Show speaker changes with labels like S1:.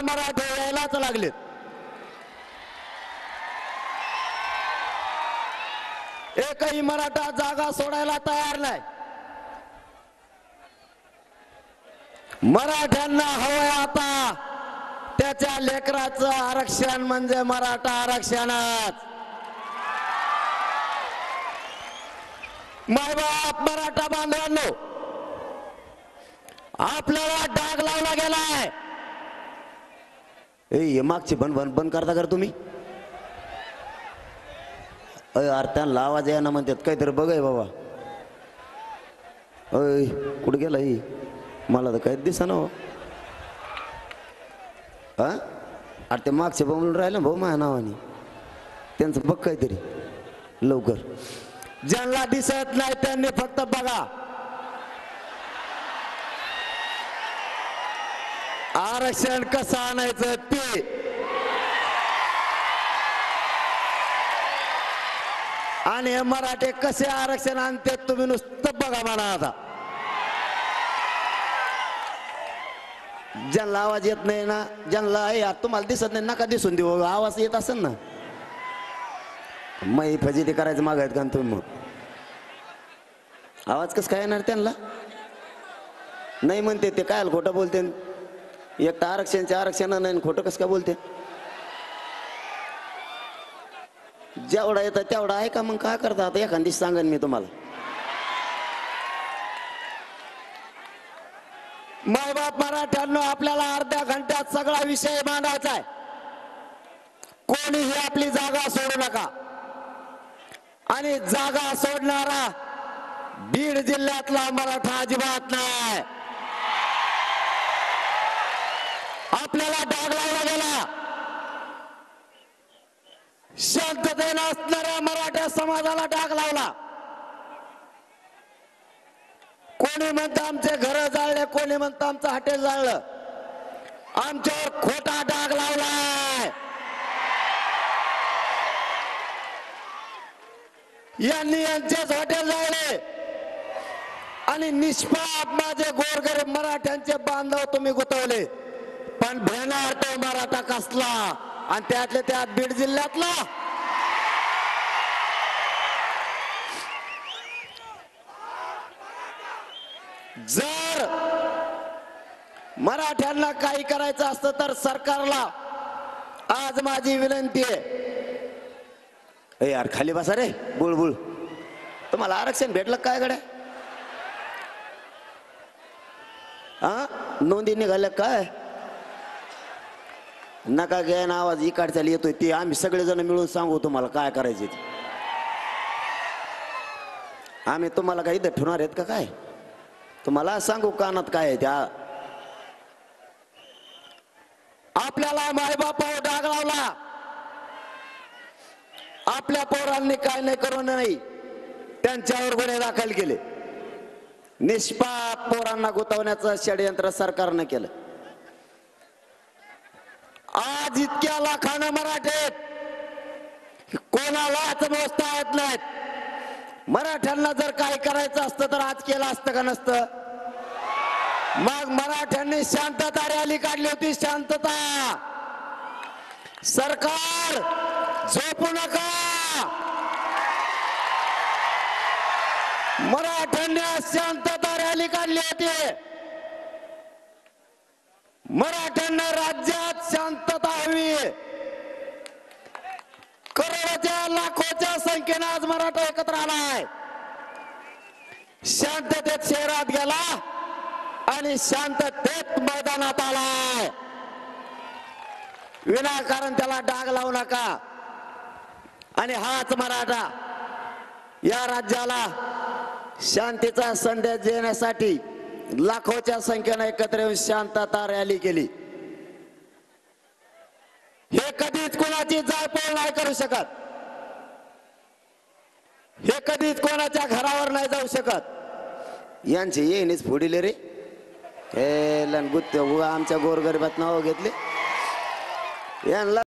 S1: मराठे यायलाच लागलेत। एकही मराठा जागा सोडायला तयार नाही। मराठ्यांना हवंय आता त्याच्या लेकराचं आरक्षण म्हणजे मराठा आरक्षणच। मायबाप मराठा बांधवांनो, आपल्याला डाग लावला गेलाय। हे मागचे बंद करता कर तुम्ही। त्यांना आवाज या ना म्हणतात काहीतरी बघाय बाबा। अय कुठे गेला ही, मला तर काहीच दिसेना हो। अरे ते मागचे बोलून राहिले भाऊ माझ्या नावाने, त्यांचं बघ काहीतरी लवकर। ज्यांना दिसत नाही त्यांनी फक्त बघा। आरक्षण कसं आणायचं ते, आणि हे मराठे कसे आरक्षण आणते तुम्ही नुसतं बघा म्हणा। आता ज्यांना आवाज येत नाही ना, ज्यांना तुम्हाला दिसत नाही नका दिसून देऊ, आवाज येत असेल ना मग फजिती करायचं मागायत का तुम्ही? मग आवाज कसं काय येणार त्यांना? नाही म्हणते ते काय खोटं बोलते। एक तर आरक्षणचे आरक्षण नाही, खोटं कसं काय बोलते? जेवढा येतं तेवढा आहे का? मग काय करता आता एखाद दिवस सांगेन मी तुम्हाला। मायबाप मराठ्यांनो, आपल्याला अर्ध्या घंट्यात सगळा विषय मांडायचा आहे। कोणीही आपली जागा सोडू नका। आणि जागा सोडणारा बीड जिल्ह्यातला मराठा अजिबात नाही। आपल्याला डाग लावला गेला। शांततेने असणाऱ्या मराठा समाजाला डाग लावला। कोणी म्हणतं आमचे घर जाळले, कोणी म्हणतं आमचं हॉटेल जाळलं। आमच्यावर खोटा डाग लावलाय। यांनी यांचेच हॉटेल जाळले आणि निष्पाप माझे गोरगरीब मराठ्यांचे बांधव तुम्ही गुतवले। पण भेणार तो मराठा कसला, आणि त्यातले त्यात बीड जिल्ह्यातला। जर मराठ्यांना काही करायचं असतं तर सरकारला आज माझी विनंती आहे। यार खाली बसा रे, बुळबुळ। तुम्हाला आरक्षण भेटलं काय गड्या? नोंदी निघाल्या काय? नका घ्या ना आवाज, इकडचा येतोय ते आम्ही सगळेजण मिळून सांगू तुम्हाला काय करायचे ते। आम्ही तुम्हाला काही इथं ठेवणार आहेत का काय? तुम्हाला सांगू कानात काय आहे त्या? आपल्याला मायबापावर डाग लावला। आपल्या पोरांनी काय नाही करू नाही, त्यांच्यावर गुन्हे दाखल केले। निष्पाप पोरांना गुंतवण्याचं षडयंत्र सरकारने केलं। आज इतक्या लाखानं मराठे कोणालाच मोजता येत नाहीत। मराठ्यांना जर काय करायचं असतं तर आज केलं असतं का नसतं? मग मराठ्यांनी शांतता रॅली काढली होती। शांतता। सरकार झोपू नका। मराठ्यांनी शांतता रॅली काढली होती। मराठ्यांना राज्यात शांतता हवी। करोडोच्या लाखोच्या संख्येने आज मराठा एकत्र आलाय। शांततेत शहरात गेला आणि शांततेत मैदानात आलाय। विनाकारण त्याला डाग लावू नका। आणि हाच मराठा या राज्याला शांतीचा संदेश देण्यासाठी लाखोच्या संख्येने एकत्र येऊन शांतता रॅली केली। हे कधीच कोणाची जाळपोळ नाही करू शकत। हे कधीच कोणाच्या घरावर नाही जाऊ शकत। यांचे येणीच फोडिले रे, हे लंगुत आमच्या गोरगरिबात नाव घेतले यांना।